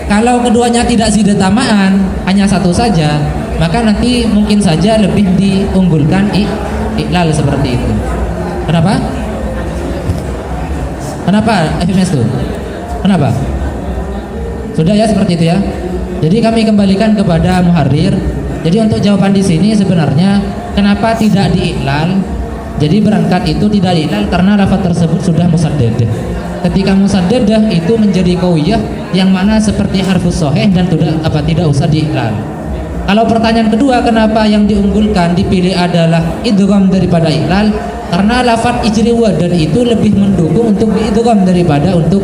Kalau keduanya tidak zida tamaan, hanya satu saja, maka nanti mungkin saja lebih diunggulkan iklal seperti itu. Kenapa? FMS itu? Kenapa? Sudah ya seperti itu ya. Jadi kami kembalikan kepada muharrir. Jadi untuk jawaban di sini sebenarnya kenapa tidak diiklal? Jadi berangkat itu tidak diiklal karena lafaz tersebut sudah musaddadah. Ketika musaddadah itu menjadi qawiyah yang mana seperti harfus sahih dan tidak usah diiklal. Kalau pertanyaan kedua, kenapa yang diunggulkan dipilih adalah idgham daripada iklal? Karena lafaz ijli wadan itu lebih mendukung untuk diidgham daripada untuk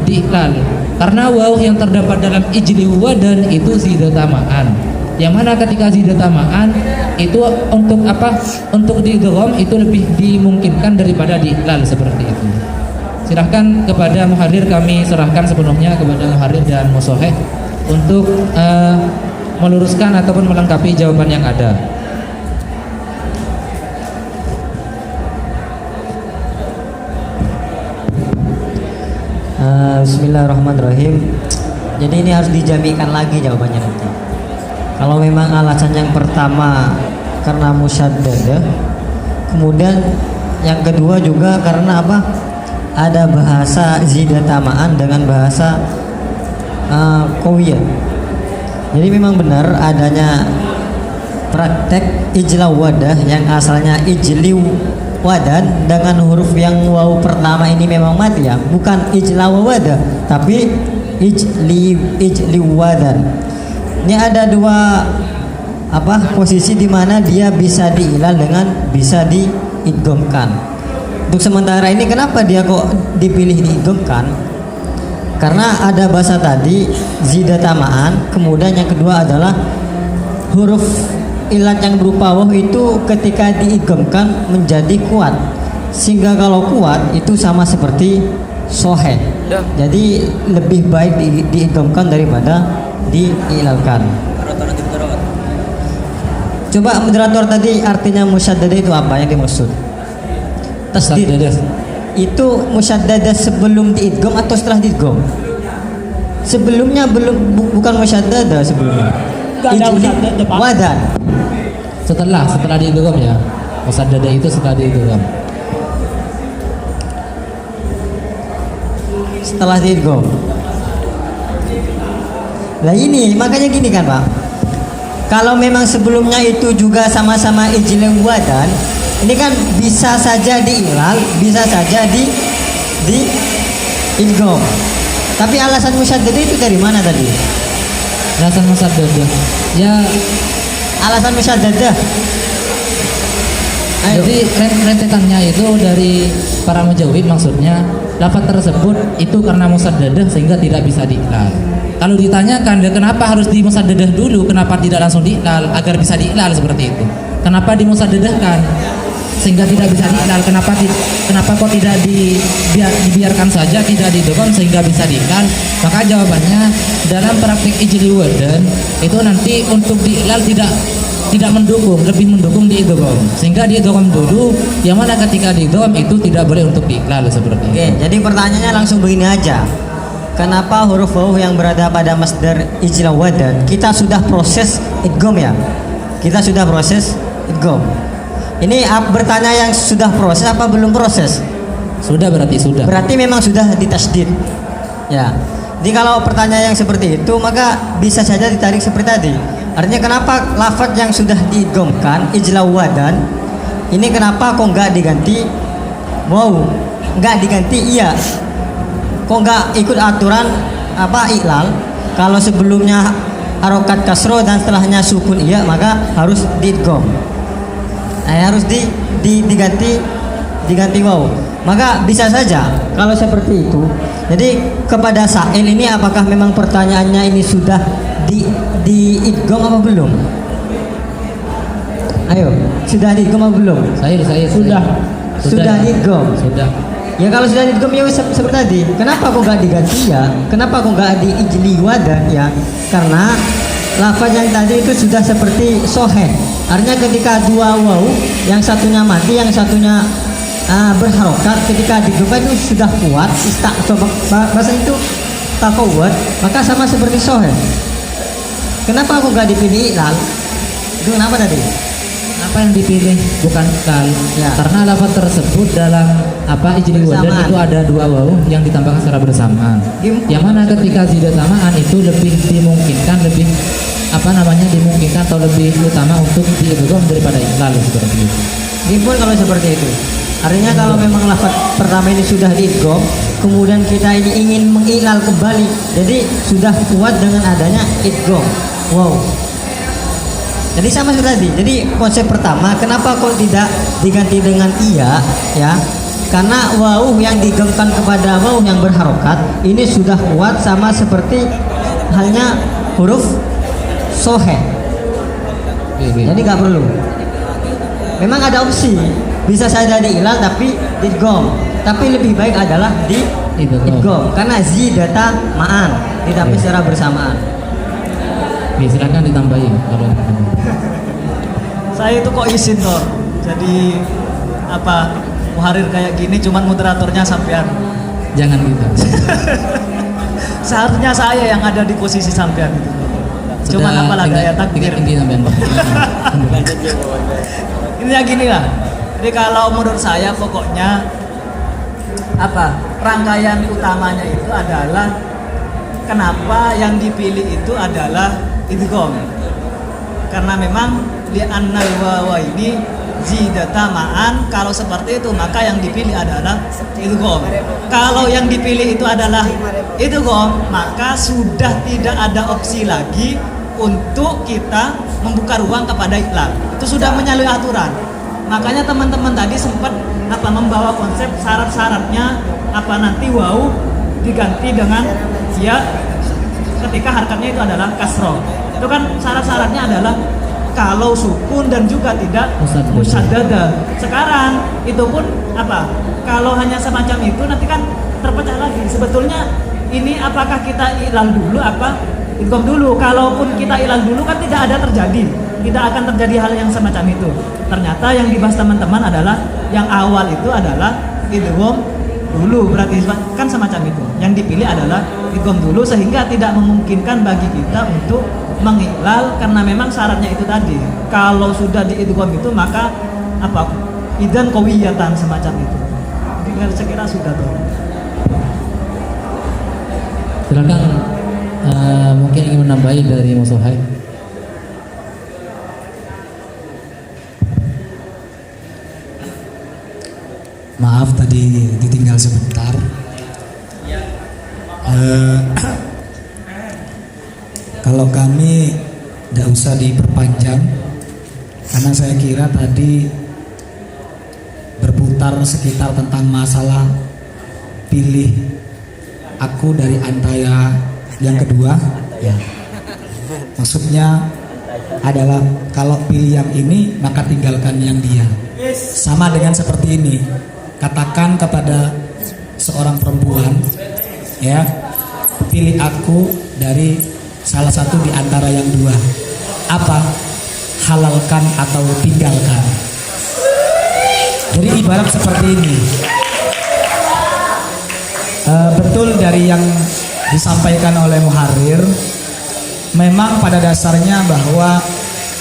diiklal. Karena waw yang terdapat dalam ijli wadan itu zida tamaan. Yang mana ketika zida tamaan itu untuk diidgham itu lebih dimungkinkan daripada diiklal seperti itu. Silahkan kepada muharrir, kami serahkan sepenuhnya kepada muharrir dan musoheh untuk meluruskan ataupun melengkapi jawaban yang ada. Bismillahirrahmanirrahim. Jadi ini harus dijamikan lagi jawabannya nanti. Kalau memang alasan yang pertama karena musyaddadah, kemudian yang kedua juga karena ada bahasa zida tamaan dengan bahasa qawiyah. Jadi memang benar adanya praktek ijla wadah yang asalnya ijli wadan dengan huruf yang waw pertama ini memang mati ya, bukan ijla wadah tapi ijli wadan. Ini ada dua posisi di mana dia bisa diilal dengan bisa diidghamkan. untuk sementara ini kenapa dia kok dipilih diidghamkan? Karena ada bahasa tadi zida tamaan, kemudian yang kedua adalah huruf ilat yang berupa waw itu ketika diidghamkan menjadi kuat, sehingga kalau kuat itu sama seperti soheh. Jadi lebih baik diidghamkan daripada diilalkan. Coba moderator tadi artinya musyaddadah itu apa yang dimaksud? Tasdid itu musyaddadah sebelum diidgham atau setelah diidgham? Sebelumnya bukan musyaddadah sebelumnya. Wadan. Setelah diidgham ya. Musyaddadah itu setelah diidgham. Setelah diidgham. Lah ini makanya gini kan Pak. Kalau memang sebelumnya itu juga sama-sama ijli wadan, ini kan bisa saja diilal, bisa saja di idgham. Tapi alasan musyaddadah itu dari mana tadi? Alasan musyaddadah. Ya, Alasan musyaddadah. Ayo. jadi rentetannya itu dari para mujawid, maksudnya lafaz tersebut itu karena musyaddadah sehingga tidak bisa diiklal. Kalau ditanyakan kenapa harus di musyaddadah dulu, kenapa tidak langsung diiklal agar bisa diiklal seperti itu? Kenapa dimusaddadahkan sehingga tidak bisa diiklal? Kenapa kok tidak dibiarkan saja tidak diidgham sehingga bisa diiklal? Maka jawabannya dalam praktik ijli wadan itu nanti untuk diiklal tidak mendukung, lebih mendukung diidgham. Sehingga diidgham dulu, yang mana ketika diidgham itu tidak boleh untuk diiklal seperti itu. Oke, jadi pertanyaannya langsung begini aja. Kenapa huruf waw yang berada pada masdar ijla wadan kita sudah proses idgham ya? Kita sudah proses idgham. Ini bertanya yang sudah proses apa belum proses? Sudah, berarti sudah. Berarti memang sudah ditasdid. Ya. Jadi kalau pertanyaan yang seperti itu maka bisa saja ditarik seperti tadi. Artinya kenapa lafaz yang sudah diidghamkan ijla wadan ini kenapa kok enggak diganti waw? Enggak diganti iya. Kok nggak ikut aturan iklal? Kalau sebelumnya harokat kasro dan setelahnya sukun iya maka harus diidgham. Harus diganti waw. Maka bisa saja kalau seperti itu. Jadi kepada sa'il ini apakah memang pertanyaannya ini sudah diidgham apa belum? Ayo, sudah diidgham apa belum? Saya Sudah diidgham. Sudah. Ya kalau sudah diidgham ya seperti tadi. Kenapa kok nggak diganti ya? Kenapa kok nggak diijli wadan ya? Karena lafaz yang tadi itu sudah seperti soheh. Artinya ketika dua waw, yang satunya mati, yang satunya berharokat, ketika diidgham itu sudah kuat. Bahasa itu takawwad, maka sama seperti soheh. Kenapa kok nggak dipilih iklal? Itu kenapa tadi? Apa yang dipilih bukan iklal? Ya. Karena lafaz tersebut dalam ijli wadan Bersamaan. itu ada dua waw yang ditambahkan secara bersamaan. Yang mana ketika zida tamaan itu lebih dimungkinkan, dimungkinkan atau lebih utama untuk diidgham daripada iklal seperti itu. Ini pun kalau seperti itu. Artinya kalau memang lafaz pertama ini sudah diidgham, kemudian kita ini ingin mengiklal kembali, jadi sudah kuat dengan adanya idgham. Wow. Jadi sama seperti tadi. Jadi konsep pertama, kenapa kok tidak diganti dengan iya, ya? Karena waw yang diidghamkan kepada waw yang berharokat ini sudah kuat sama seperti halnya huruf soheh. Jadi nggak perlu. Memang ada opsi, bisa saja diilal tapi diidgham. Tapi lebih baik adalah diidgham karena zidata ma'an, ditambah secara bersamaan. Silakan ditambahin kalau Saya itu kok izin Tor. Jadi muharir kayak gini cuman moderatornya sampean. jangan gitu. Seharusnya saya yang ada di posisi sampean itu. Cuman apalah daya takdir. Ini ya gini lah. Jadi kalau menurut saya pokoknya rangkaian utamanya itu adalah kenapa yang dipilih itu adalah idgham. Karena memang li'annal wawa ini zidata ma'an, kalau seperti itu maka yang dipilih adalah idgham. Kalau yang dipilih itu adalah idgham, maka sudah tidak ada opsi lagi untuk kita membuka ruang kepada iklal. Itu sudah menyalahi aturan. Makanya teman-teman tadi sempat membawa konsep syarat-syaratnya nanti wau diganti dengan ya ketika harakatnya itu adalah kasroh. Itu kan syarat-syaratnya adalah kalau sukun dan juga tidak musaddada. Sekarang itu pun kalau hanya semacam itu nanti kan terpecah lagi. Sebetulnya ini apakah kita ilal dulu idgham dulu? Kalaupun kita ilal dulu kan tidak akan terjadi hal yang semacam itu. Ternyata yang dibahas teman-teman adalah yang awal itu adalah idgham dulu, berarti kan semacam itu. Yang dipilih adalah idgham dulu sehingga tidak memungkinkan bagi kita untuk mengiklal karena memang syaratnya itu tadi. Kalau sudah di idgham itu maka idzan qawiyatan semacam itu. Jadi saya kira sudah tuh. Silakan mungkin ingin menambahi dari Mas Suhaib. Maaf tadi ditinggal sebentar. Kalau kami tidak usah diperpanjang karena saya kira tadi berputar sekitar tentang masalah pilih aku dari antara yang kedua ya. Maksudnya adalah kalau pilih yang ini maka tinggalkan yang dia. Sama dengan seperti ini. Katakan kepada seorang perempuan ya, pilih aku dari salah satu di antara yang dua. Apa? Halalkan atau tinggalkan. Jadi ibarat seperti ini. Betul dari yang disampaikan oleh Muharrir, memang pada dasarnya bahwa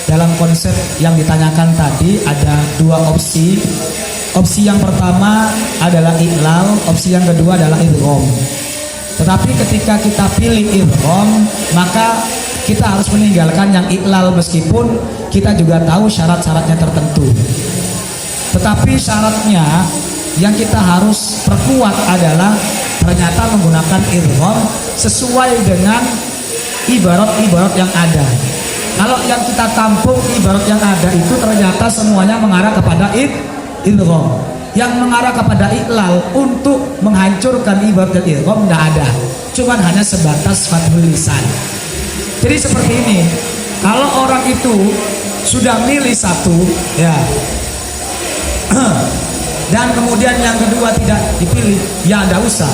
dalam konsep yang ditanyakan tadi ada dua opsi. Opsi yang pertama adalah iklal, opsi yang kedua adalah idgham. Tetapi ketika kita pilih idgham, maka kita harus meninggalkan yang iklal meskipun kita juga tahu syarat-syaratnya tertentu. Tetapi syaratnya yang kita harus perkuat adalah ternyata menggunakan idgham sesuai dengan ibarat-ibarat yang ada. Kalau yang kita tampung ibarat yang ada itu ternyata semuanya mengarah kepada idgham. Yang mengarah kepada iklal untuk menghancurkan ibarat idgham tidak ada. Cuman hanya sebatas fathul lisan. Jadi seperti ini. Kalau orang itu sudah milih satu ya, dan kemudian yang kedua tidak dipilih, ya tidak usah.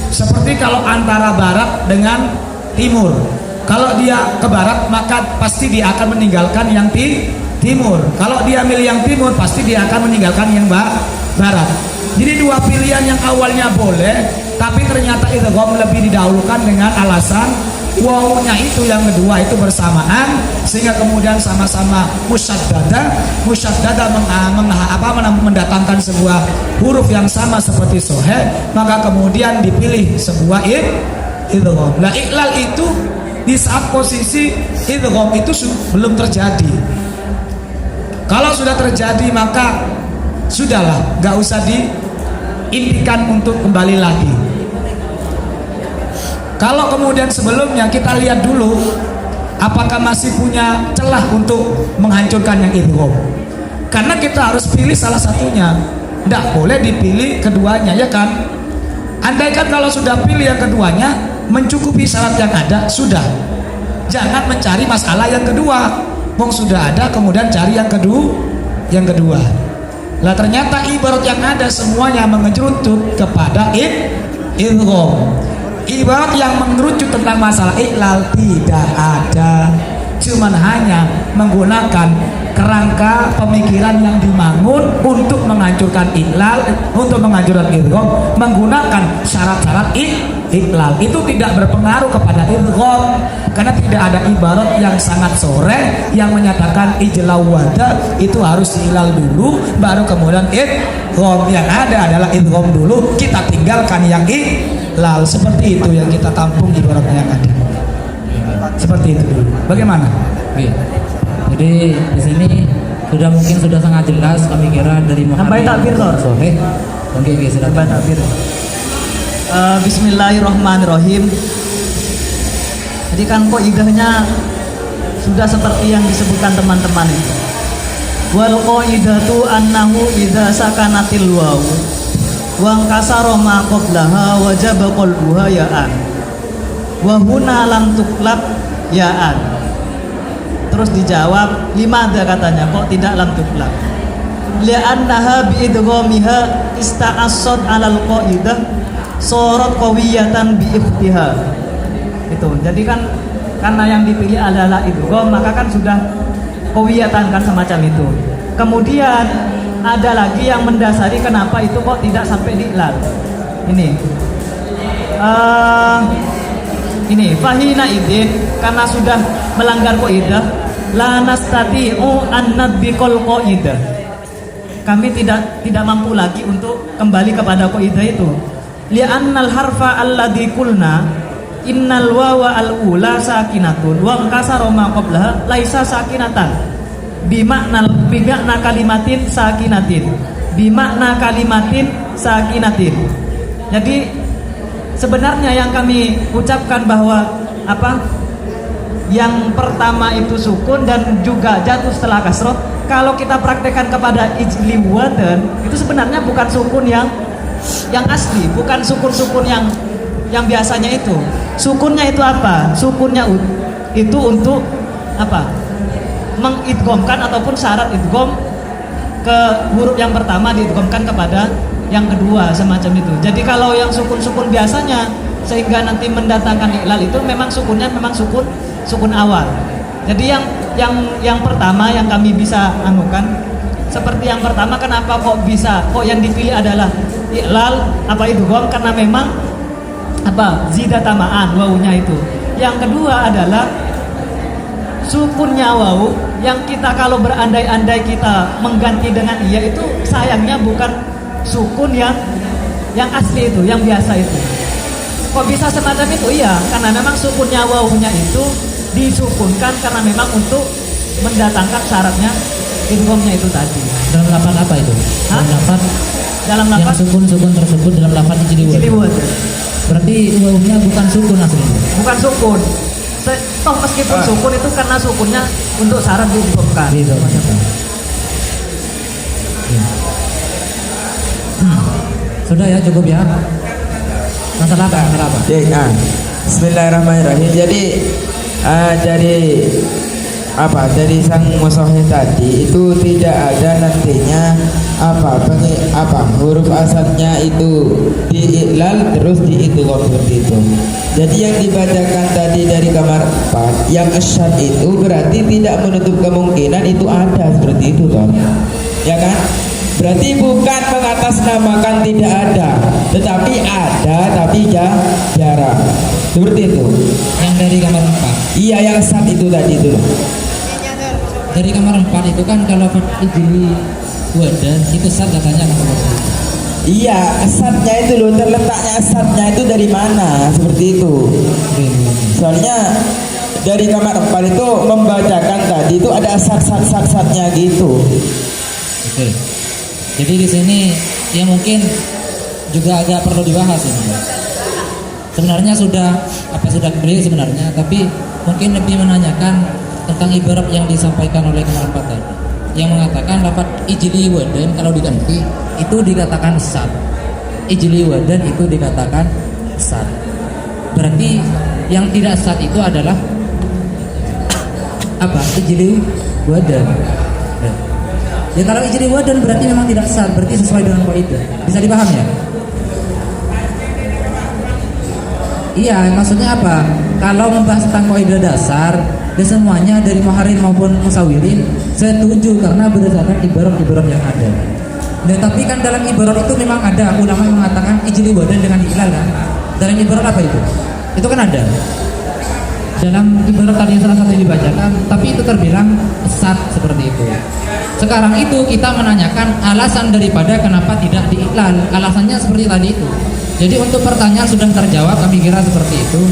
Seperti kalau antara barat dengan timur, kalau dia ke barat maka pasti dia akan meninggalkan yang timur. Kalau dia milih yang timur pasti dia akan meninggalkan yang barat. Jadi dua pilihan yang awalnya boleh, tapi ternyata idgham lebih didahulukan dengan alasan wawunya itu yang kedua itu bersamaan, sehingga kemudian sama-sama musyaddada mendatangkan sebuah huruf yang sama seperti sohe, maka kemudian dipilih sebuah idgham. Nah iklal itu di saat posisi idgham itu belum terjadi. Kalau sudah terjadi maka sudahlah, gak usah diimpikan untuk kembali lagi. Kalau kemudian sebelumnya kita lihat dulu apakah masih punya celah untuk menghancurkan yang idgham. Karena kita harus pilih salah satunya, tidak boleh dipilih keduanya, ya kan? Andaikan kalau sudah pilih yang keduanya mencukupi syarat yang ada, sudah. Jangan mencari masalah yang kedua. Wong sudah ada kemudian cari yang kedua. Lah ternyata ibarat yang ada semuanya mengerucut kepada idgham. Ibarat yang mengerucut tentang masalah iklal tidak ada. Cuman hanya menggunakan kerangka pemikiran yang dibangun untuk menghancurkan iklal, untuk menghancurkan idgham, menggunakan syarat-syarat iklal. Itu tidak berpengaruh kepada idgham karena tidak ada ibarat yang sangat sore yang menyatakan ijlaw wada itu harus iklal dulu baru kemudian idgham. Yang ada adalah idgham dulu, kita tinggalkan yang iklal. Seperti itu yang kita tampung ibaratnya yang ada. Seperti itu dulu. Bagaimana? Oke. Jadi di sini sudah sangat jelas pemikiran dari Muhammad. Sampai takbir toh. Oke, silakan. Sampai takbir. Bismillahirrahmanirrahim. Jadi kan kok idahnya sudah seperti yang disebutkan teman-teman itu. Wal qaidatu annahu idza sakanatil waw wa kasara ma qablaha wajaba qalbuha ya'an wa huna lam tuklab ya'an. Terus dijawab, limadha katanya kok tidak lam tuklab? Li'annaha bi'idghamiha ista'assad 'alal qaidah sorot qawiyatan bi'iftihha. Itu. Jadi kan karena yang dipilih adalah idgham, maka kan sudah qawiyatan kan semacam itu. Kemudian ada lagi yang mendasari kenapa itu kok tidak sampai diiklal. Ini fahina idin, karena sudah melanggar qaidah, la nastati'u an nadbiqal qaidah. Kami tidak mampu lagi untuk kembali kepada qaidah itu. Li'annal harfa alladzi qulna innal wawa al-ula sakinatun wa kasara ma qablaha laisa sakinatan bimakna kalimatin sakinatin bimakna kalimatin sakinatin. Jadi sebenarnya yang kami ucapkan bahwa yang pertama itu sukun dan juga jatuh setelah kasroh, kalau kita praktekkan kepada ijli wadan, itu sebenarnya bukan sukun yang asli, bukan sukun-sukun yang biasanya itu. Sukunnya itu apa? Sukunnya itu untuk apa? Mengidghamkan ataupun syarat idgham ke huruf yang pertama diidghamkan kepada yang kedua, semacam itu. Jadi kalau yang sukun-sukun biasanya sehingga nanti mendatangkan iklal itu memang sukunnya memang sukun awal. Jadi yang pertama yang kami bisa anukan seperti yang pertama, kenapa kok yang dipilih adalah iklal idgham, karena memang zidatamaan wawunya itu. Yang kedua adalah sukunnya wawu yang kita kalau berandai-andai kita mengganti dengan iya itu sayangnya bukan sukun yang asli itu, yang biasa itu. Kok bisa semacam itu? Iya, karena memang sukunnya wawunya itu disukunkan karena memang untuk mendatangkan syaratnya idghamnya itu tadi. Dalam lafaz apa itu? Dalam yang lafaz sukun tersebut dalam lafaz ijli wadan. Berarti wawunya bukan sukun aslinya. Bukan sukun. Toh meskipun sukun itu karena sukunnya untuk syarat diidghamkan. Sudah ya, cukup ya. Masalah apa? Bismillahirrahmanirrahim. Jadi dari sang mushahih tadi itu tidak ada nantinya huruf asalnya itu diiklal terus diidgham seperti itu. Jadi yang dibacakan tadi dari kamar 4 yang asyad itu berarti tidak menutup kemungkinan itu ada seperti itu toh. Ya kan? Berarti bukan mengatasnamakan tidak ada, tetapi ada tapi jarang. Seperti itu. Yang dari kamar 4. Iya, yang asyad itu tadi itu. Dari kamar 4 itu kan kalau ijli wadan itu sad katanya kan seperti itu. Iya, asadnya itu loh, terletaknya asadnya itu dari mana, seperti itu. Soalnya dari kamar 4 itu membacakan tadi itu ada asad-sadnya gitu. Oke. Jadi di sini ya mungkin juga agak perlu dibahas ini. Sebenarnya sudah clear sebenarnya, tapi mungkin lebih menanyakan tentang ibarat yang disampaikan oleh kamar 4 tadi, yang mengatakan lafaz ijli wadan kalau diganti itu dikatakan sad, ijli wadan itu dikatakan sad. Berarti yang tidak sad itu adalah ijli wadan. Ya kalau ijli wadan berarti memang tidak sad, berarti sesuai dengan kaidah. Bisa dipaham ya? Iya, maksudnya apa? Kalau membahas tentang kaidah dasar, dan semuanya dari muharrir maupun musawirin setuju karena berdasarkan ibarat-ibarat yang ada. Dan tapi kan dalam ibarat itu memang ada ulama yang mengatakan ijli wadan dengan iklal kan. Dalam ibarat apa itu? Itu kan ada. Dalam ibarat tadi salah satu yang dibacakan, tapi itu terbilang sad seperti itu. Sekarang itu kita menanyakan alasan daripada kenapa tidak diiklal. Alasannya seperti tadi itu. Jadi untuk pertanyaan sudah terjawab, kami kira seperti itu.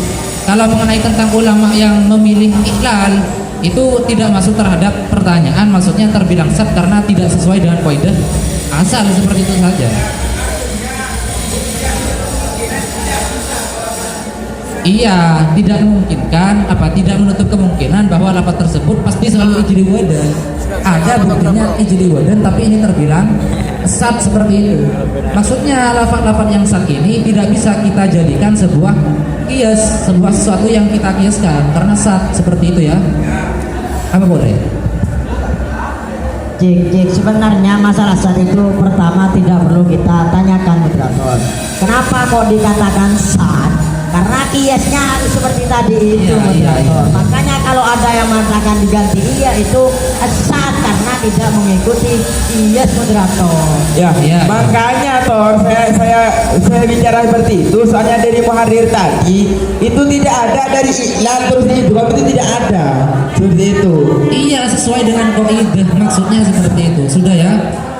Kalau mengenai tentang ulama yang memilih iklal, itu tidak masuk terhadap pertanyaan, maksudnya terbilang sad karena tidak sesuai dengan kaidah asal, seperti itu saja. Iya, tidak memungkinkan tidak menutup kemungkinan bahwa lafaz tersebut pasti selalu ijli wadan. Ada buktinya ijli wadan, tapi ini terbilang sat seperti itu. Maksudnya lafaz-lafaz yang sat ini tidak bisa kita jadikan sebuah kias, sebuah sesuatu yang kita kiaskan karena sat seperti itu ya. Apa boleh? Cik, sebenarnya masalah sat itu pertama tidak perlu kita tanyakan moderator. Kenapa kok dikatakan sat? Karena kiasnya harus seperti tadi itu moderator. Makanya kalau ada yang mengatakan diganti iya itu sat karena tidak mengikuti kias moderator. Ya, makanya Tor saya bicara seperti itu soalnya dari muharir tadi itu tidak ada dari iklan terus itu tidak ada seperti itu. Iya, sesuai dengan kaidah maksudnya seperti itu. Sudah ya?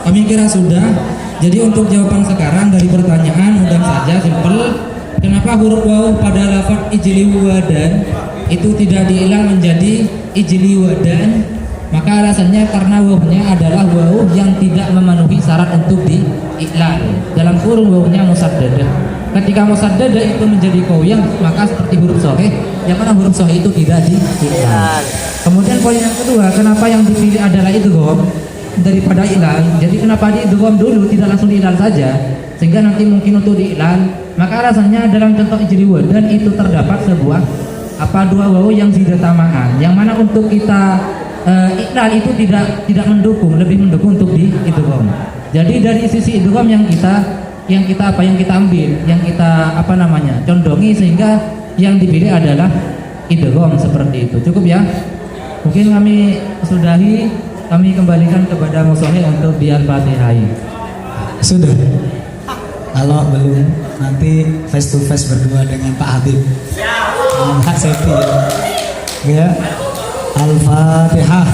Kami kira sudah. Jadi untuk jawaban sekarang dari pertanyaan mudah saja, simpel. Kenapa huruf waw pada lafaz ijli wadan itu tidak diilang menjadi ijli wadan? Maka alasannya karena wawnya adalah waw yang tidak memenuhi syarat untuk diilang. Dalam kurung wawnya musaddadah. Ketika musaddadah itu menjadi qawyah, maka seperti huruf shahih, yang mana huruf shahih itu tidak diilang. Kemudian poin yang kedua, kenapa yang dipilih adalah idgham daripada ilang? Jadi kenapa diidgham dulu, tidak langsung diilang saja? Sehingga nanti mungkin untuk diilang. Maka alasannya dalam contoh ijli wadan itu terdapat sebuah dua waw yang zidatamaan, yang mana untuk kita iklal itu tidak mendukung, lebih mendukung untuk diidgham. Jadi dari sisi idgham yang kita ambil, yang kita condongi, sehingga yang dipilih adalah idgham seperti itu. Cukup ya? Mungkin kami sudahi, kami kembalikan kepada Musohi untuk Al-Fatihah. Sudah. Kalau belum, nanti face to face berdua dengan Pak Habib. Pak Sepi ya. Al-Fatihah.